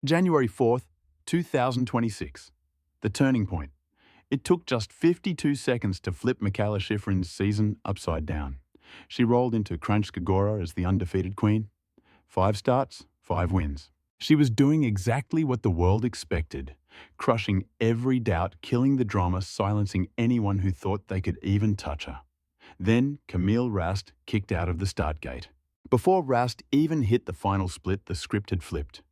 January 4th, 2026. The turning point. It took just 52 seconds to flip Mikaela Shiffrin's season upside down. She rolled into Kranjska Gora as the undefeated queen. 5 starts, 5 wins. She was doing exactly what the world expected, crushing every doubt, killing the drama, silencing anyone who thought they could even touch her. Then Camille Rast kicked out of the start gate. Before Rast even hit the final split, the script had flipped.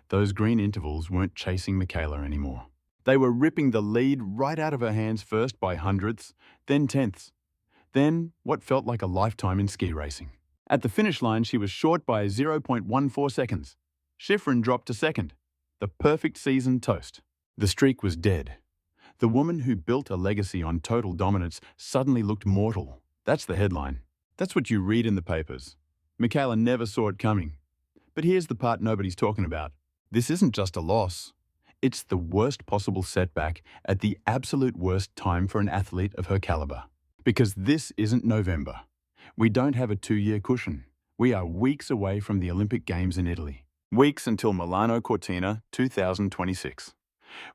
Those green intervals weren't chasing Mikaela anymore. They were ripping the lead right out of her hands, first by hundredths, then tenths, then what felt like a lifetime in ski racing. At the finish line, she was short by 0.14 seconds. Shiffrin dropped to second. The perfect season toast. The streak was dead. The woman who built a legacy on total dominance suddenly looked mortal. That's the headline. That's what you read in the papers. Mikaela never saw it coming. But here's the part nobody's talking about. This isn't just a loss. It's the worst possible setback at the absolute worst time for an athlete of her caliber. Because this isn't November. We don't have a 2-year cushion. We are weeks away from the Olympic Games in Italy. Weeks until Milano Cortina 2026.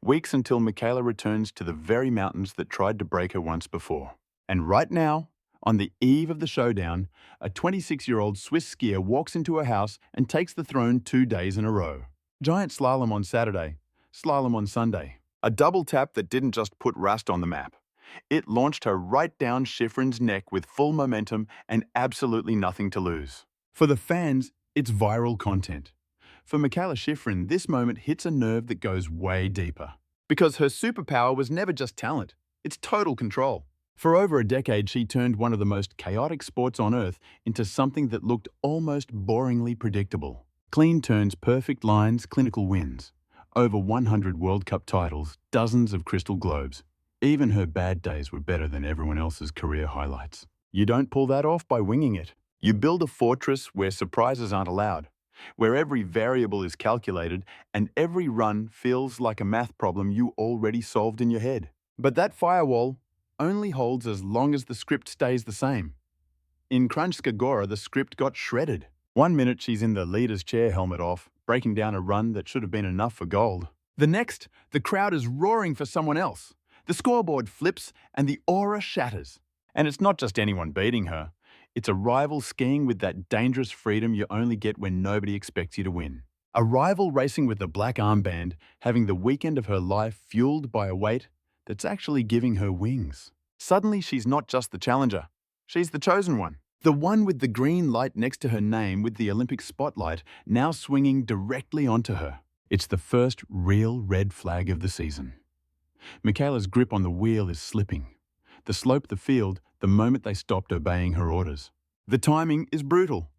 Weeks until Mikaela returns to the very mountains that tried to break her once before. And right now, on the eve of the showdown, a 26-year-old Swiss skier walks into her house and takes the throne 2 days in a row. Giant slalom on Saturday, slalom on Sunday. A double tap that didn't just put Rast on the map. It launched her right down Shiffrin's neck with full momentum and absolutely nothing to lose. For the fans, it's viral content. For Mikaela Shiffrin, this moment hits a nerve that goes way deeper. Because her superpower was never just talent, it's total control. For over a decade, she turned one of the most chaotic sports on earth into something that looked almost boringly predictable. Clean turns, perfect lines, clinical wins. Over 100 World Cup titles, dozens of crystal globes. Even her bad days were better than everyone else's career highlights. You don't pull that off by winging it. You build a fortress where surprises aren't allowed, where every variable is calculated and every run feels like a math problem you already solved in your head. But that firewall only holds as long as the script stays the same. In Kranjska Gora, the script got shredded. 1 minute she's in the leader's chair, helmet off, breaking down a run that should have been enough for gold. The next, the crowd is roaring for someone else. The scoreboard flips and the aura shatters. And it's not just anyone beating her. It's a rival skiing with that dangerous freedom you only get when nobody expects you to win. A rival racing with the black armband, having the weekend of her life fueled by a weight that's actually giving her wings. Suddenly, she's not just the challenger. She's the chosen one. The one with the green light next to her name, with the Olympic spotlight now swinging directly onto her. It's the first real red flag of the season. Mikaela's grip on the wheel is slipping. The slope, the field, the moment they stopped obeying her orders. The timing is brutal,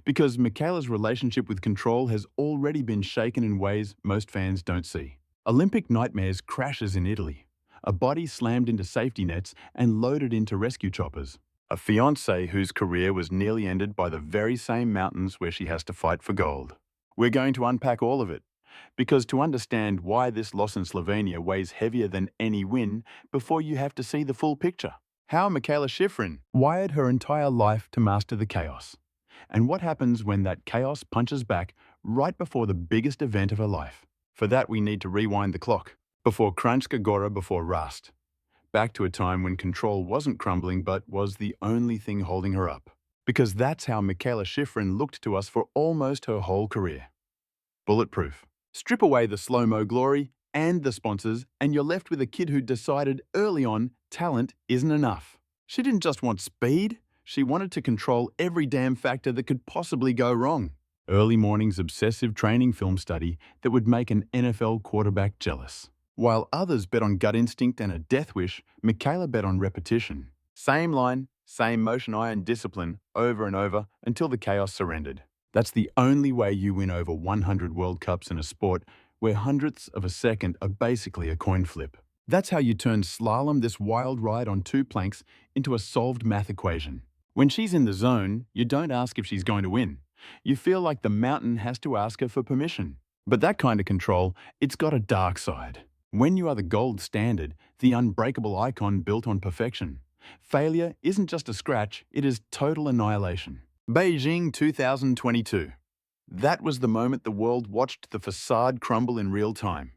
because Mikaela's relationship with control has already been shaken in ways most fans don't see. Olympic nightmares crashes in Italy. A body slammed into safety nets and loaded into rescue choppers. A fiancé whose career was nearly ended by the very same mountains where she has to fight for gold. We're going to unpack all of it, because to understand why this loss in Slovenia weighs heavier than any win, before you have to see the full picture. How Mikaela Shiffrin wired her entire life to master the chaos. And what happens when that chaos punches back right before the biggest event of her life. For that, we need to rewind the clock. Before Kranjska Gora, before Rast. Back to a time when control wasn't crumbling but was the only thing holding her up. Because that's how Mikaela Shiffrin looked to us for almost her whole career. Bulletproof. Strip away the slow-mo glory and the sponsors, and you're left with a kid who decided early on talent isn't enough. She didn't just want speed, she wanted to control every damn factor that could possibly go wrong. Early mornings obsessive training film study that would make an NFL quarterback jealous. While others bet on gut instinct and a death wish, Mikaela bet on repetition. Same line, same motion iron discipline, over and over, until the chaos surrendered. That's the only way you win over 100 World Cups in a sport where hundredths of a second are basically a coin flip. That's how you turn slalom, this wild ride on 2 planks, into a solved math equation. When she's in the zone, you don't ask if she's going to win. You feel like the mountain has to ask her for permission. But that kind of control, it's got a dark side. When you are the gold standard, the unbreakable icon built on perfection, failure isn't just a scratch, it is total annihilation. Beijing 2022. That was the moment the world watched the facade crumble in real time.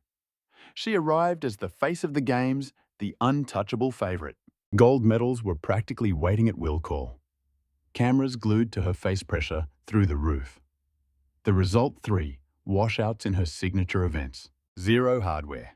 She arrived as the face of the Games, the untouchable favourite. Gold medals were practically waiting at will call. Cameras glued to her face pressure through the roof. The result: 3 washouts in her signature events. 0 hardware.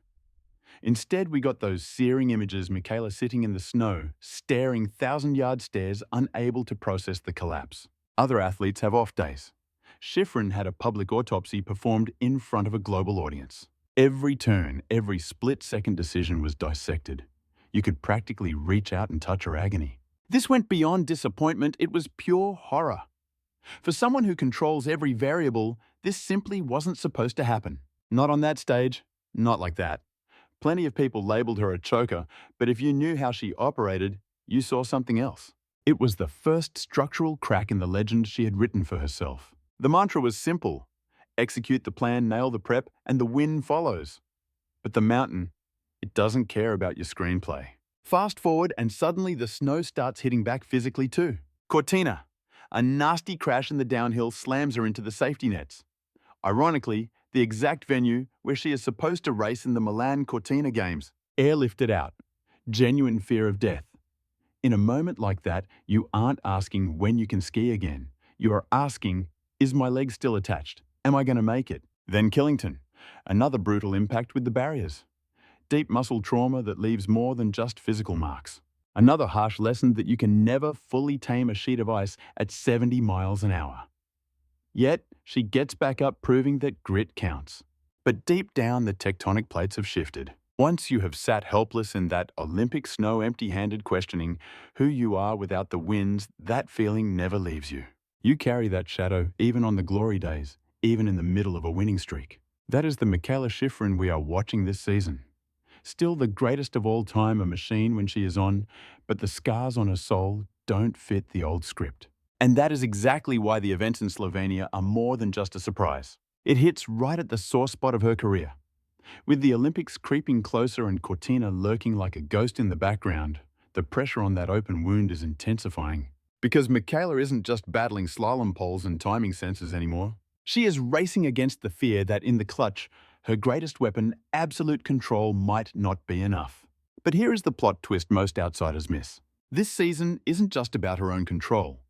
Instead, we got those searing images, Mikaela sitting in the snow, staring 1,000-yard stares, unable to process the collapse. Other athletes have off days. Shiffrin had a public autopsy performed in front of a global audience. Every turn, every split-second decision was dissected. You could practically reach out and touch her agony. This went beyond disappointment, it was pure horror. For someone who controls every variable, this simply wasn't supposed to happen. Not on that stage, not like that. Plenty of people labeled her a choker, but if you knew how she operated, you saw something else. It was the first structural crack in the legend she had written for herself. The mantra was simple: execute the plan, nail the prep, and the win follows. But the mountain, it doesn't care about your screenplay. Fast forward, and suddenly the snow starts hitting back physically too. Cortina. A nasty crash in the downhill slams her into the safety nets. Ironically, the exact venue where she is supposed to race in the Milano Cortina Games. Airlifted out. Genuine fear of death. In a moment like that, you aren't asking when you can ski again. You are asking, is my leg still attached? Am I going to make it? Then Killington. Another brutal impact with the barriers. Deep muscle trauma that leaves more than just physical marks. Another harsh lesson that you can never fully tame a sheet of ice at 70 miles an hour. Yet, she gets back up, proving that grit counts. But deep down, the tectonic plates have shifted. Once you have sat helpless in that Olympic snow, empty-handed, questioning who you are without the winds, that feeling never leaves you. You carry that shadow even on the glory days, even in the middle of a winning streak. That is the Mikaela Shiffrin we are watching this season. Still the greatest of all time, a machine when she is on, but the scars on her soul don't fit the old script. And that is exactly why the events in Slovenia are more than just a surprise. It hits right at the sore spot of her career. With the Olympics creeping closer and Cortina lurking like a ghost in the background, the pressure on that open wound is intensifying. Because Mikaela isn't just battling slalom poles and timing sensors anymore. She is racing against the fear that in the clutch, her greatest weapon, absolute control, might not be enough. But here is the plot twist most outsiders miss. This season isn't just about her own control.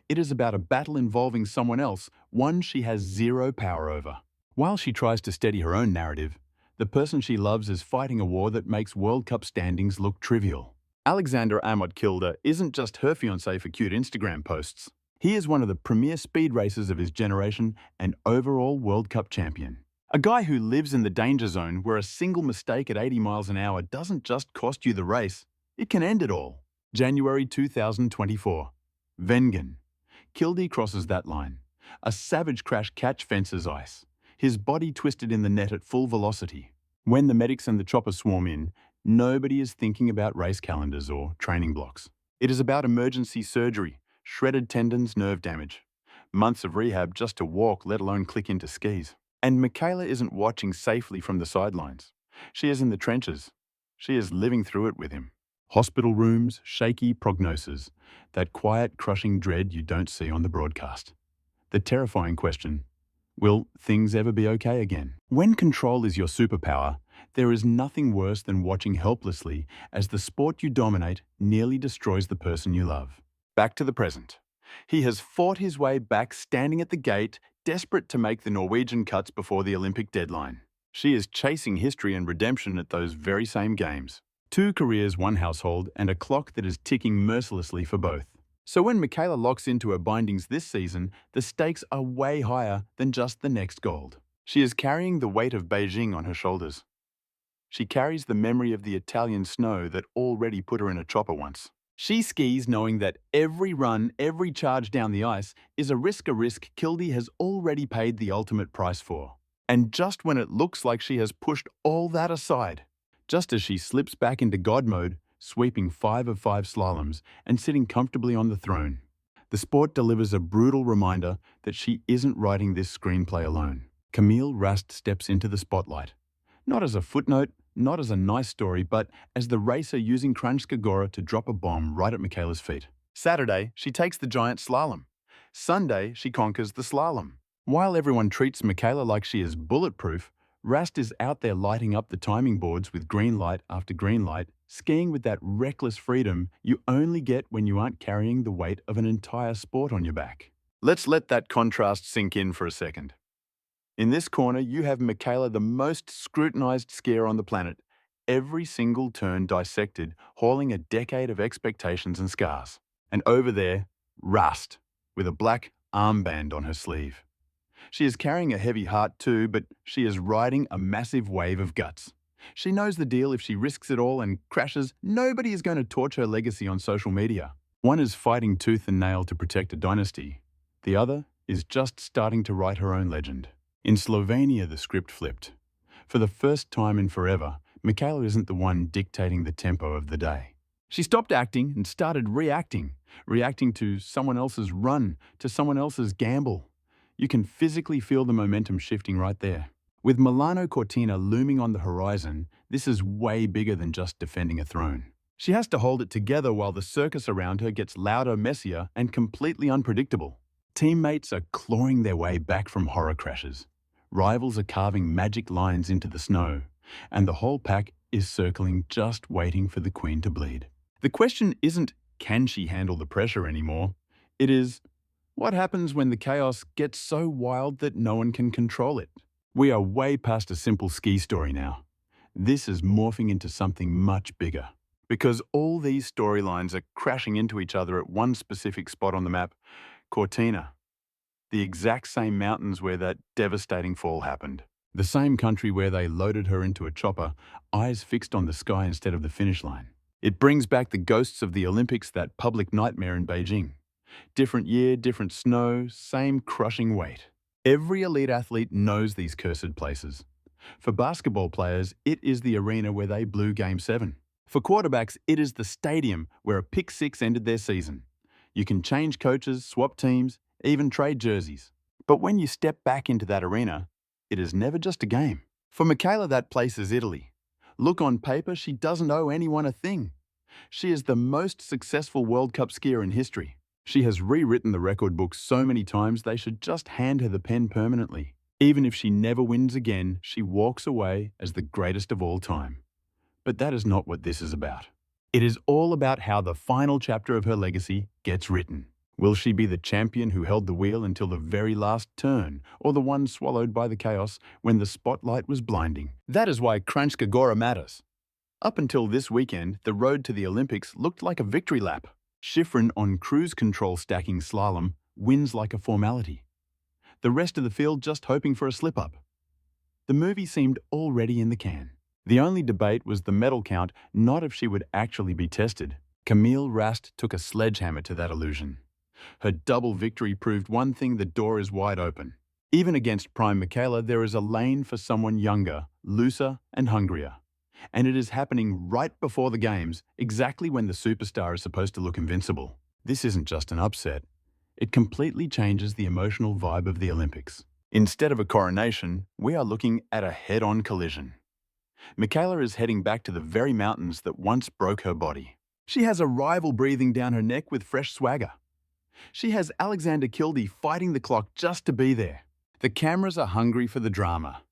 It is about a battle involving someone else, one she has zero power over. While she tries to steady her own narrative, the person she loves is fighting a war that makes World Cup standings look trivial. Aleksander Kilde isn't just her fiancé for cute Instagram posts. He is one of the premier speed racers of his generation and overall World Cup champion. A guy who lives in the danger zone where a single mistake at 80 miles an hour doesn't just cost you the race, it can end it all. January 2024. Wengen. Kilde crosses that line. A savage crash catch fences ice. His body twisted in the net at full velocity. When the medics and the chopper swarm in, nobody is thinking about race calendars or training blocks. It is about emergency surgery, shredded tendons, nerve damage. Months of rehab just to walk, let alone click into skis. And Mikaela isn't watching safely from the sidelines. She is in the trenches. She is living through it with him. Hospital rooms, shaky prognosis, that quiet, crushing dread you don't see on the broadcast. The terrifying question, will things ever be okay again? When control is your superpower, there is nothing worse than watching helplessly as the sport you dominate nearly destroys the person you love. Back to the present. He has fought his way back, standing at the gate, desperate to make the Norwegian cuts before the Olympic deadline. She is chasing history and redemption at those very same games. 2 careers, 1 household, and a clock that is ticking mercilessly for both. So when Mikaela locks into her bindings this season, the stakes are way higher than just the next gold. She is carrying the weight of Beijing on her shoulders. She carries the memory of the Italian snow that already put her in a chopper once. She skis knowing that every run, every charge down the ice is a risk Kilde has already paid the ultimate price for. And just when it looks like she has pushed all that aside, just as she slips back into God mode, sweeping 5 of 5 slaloms and sitting comfortably on the throne, the sport delivers a brutal reminder that she isn't writing this screenplay alone. Camille Rast steps into the spotlight. Not as a footnote, not as a nice story, but as the racer using Kranjska Gora to drop a bomb right at Mikaela's feet. Saturday, she takes the giant slalom. Sunday, she conquers the slalom. While everyone treats Mikaela like she is bulletproof, Rast is out there lighting up the timing boards with green light after green light, skiing with that reckless freedom you only get when you aren't carrying the weight of an entire sport on your back. Let's let that contrast sink in for a second. In this corner, you have Mikaela, the most scrutinized skier on the planet, every single turn dissected, hauling a decade of expectations and scars. And over there, Rast, with a black armband on her sleeve. She is carrying a heavy heart too, but she is riding a massive wave of guts. She knows the deal. If she risks it all and crashes, nobody is going to torch her legacy on social media. One is fighting tooth and nail to protect a dynasty. The other is just starting to write her own legend. In Slovenia, the script flipped. For the first time in forever, Mikaela isn't the one dictating the tempo of the day. She stopped acting and started reacting to someone else's run, to someone else's gamble. You can physically feel the momentum shifting right there. With Milano Cortina looming on the horizon, this is way bigger than just defending a throne. She has to hold it together while the circus around her gets louder, messier, and completely unpredictable. Teammates are clawing their way back from horror crashes. Rivals are carving magic lines into the snow, and the whole pack is circling, just waiting for the queen to bleed. The question isn't, can she handle the pressure anymore? It is, what happens when the chaos gets so wild that no one can control it? We are way past a simple ski story now. This is morphing into something much bigger. Because all these storylines are crashing into each other at one specific spot on the map, Cortina. The exact same mountains where that devastating fall happened. The same country where they loaded her into a chopper, eyes fixed on the sky instead of the finish line. It brings back the ghosts of the Olympics, that public nightmare in Beijing. Different year, different snow, same crushing weight. Every elite athlete knows these cursed places. For basketball players, it is the arena where they blew Game 7. For quarterbacks, it is the stadium where a pick six ended their season. You can change coaches, swap teams, even trade jerseys. But when you step back into that arena, it is never just a game. For Mikaela, that place is Italy. Look, on paper, she doesn't owe anyone a thing. She is the most successful World Cup skier in history. She has rewritten the record book so many times they should just hand her the pen permanently. Even if she never wins again, she walks away as the greatest of all time. But that is not what this is about. It is all about how the final chapter of her legacy gets written. Will she be the champion who held the wheel until the very last turn, or the one swallowed by the chaos when the spotlight was blinding? That is why Kranjska Gora matters. Up until this weekend, the road to the Olympics looked like a victory lap. Shiffrin, on cruise control stacking slalom, wins like a formality. The rest of the field just hoping for a slip-up. The movie seemed already in the can. The only debate was the medal count, not if she would actually be tested. Camille Rast took a sledgehammer to that illusion. Her double victory proved one thing: the door is wide open. Even against prime Mikaela, there is a lane for someone younger, looser, and hungrier. And it is happening right before the Games, exactly when the superstar is supposed to look invincible. This isn't just an upset. It completely changes the emotional vibe of the Olympics. Instead of a coronation, we are looking at a head-on collision. Mikaela is heading back to the very mountains that once broke her body. She has a rival breathing down her neck with fresh swagger. She has Aleksander Kilde fighting the clock just to be there. The cameras are hungry for the drama.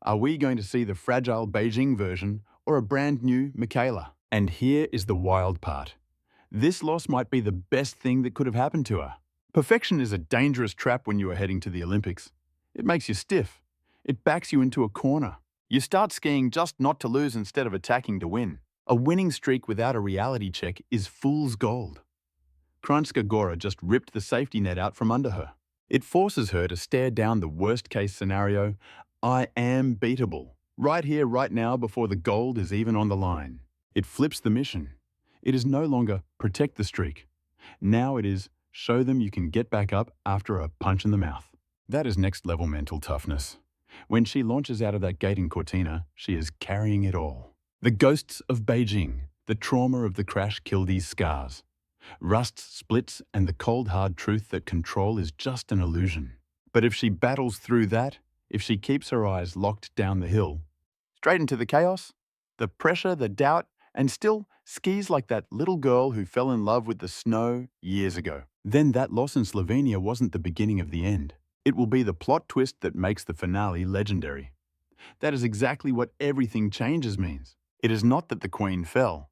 Are we going to see the fragile Beijing version or a brand new Mikaela? And here is the wild part. This loss might be the best thing that could have happened to her. Perfection is a dangerous trap when you are heading to the Olympics. It makes you stiff. It backs you into a corner. You start skiing just not to lose instead of attacking to win. A winning streak without a reality check is fool's gold. Kranjska Gora just ripped the safety net out from under her. It forces her to stare down the worst-case scenario: I am beatable, right here, right now, before the gold is even on the line. It flips the mission. It is no longer protect the streak. Now it is show them you can get back up after a punch in the mouth. That is next-level mental toughness. When she launches out of that gate in Cortina, she is carrying it all. The ghosts of Beijing, the trauma of the crash Kilde's scars, Rust's splits, and the cold hard truth that control is just an illusion. But if she battles through that, if she keeps her eyes locked down the hill, straight into the chaos, the pressure, the doubt, and still skis like that little girl who fell in love with the snow years ago, then that loss in Slovenia wasn't the beginning of the end. It will be the plot twist that makes the finale legendary. That is exactly what everything changes means. It is not that the Queen fell.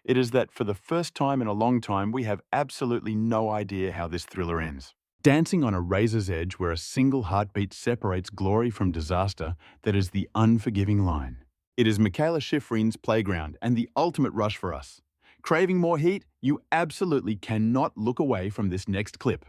It is that for the first time in a long time, we have absolutely no idea how this thriller ends. Dancing on a razor's edge where a single heartbeat separates glory from disaster, that is the unforgiving line. It is Mikaela Shiffrin's playground and the ultimate rush for us. Craving more heat? You absolutely cannot look away from this next clip.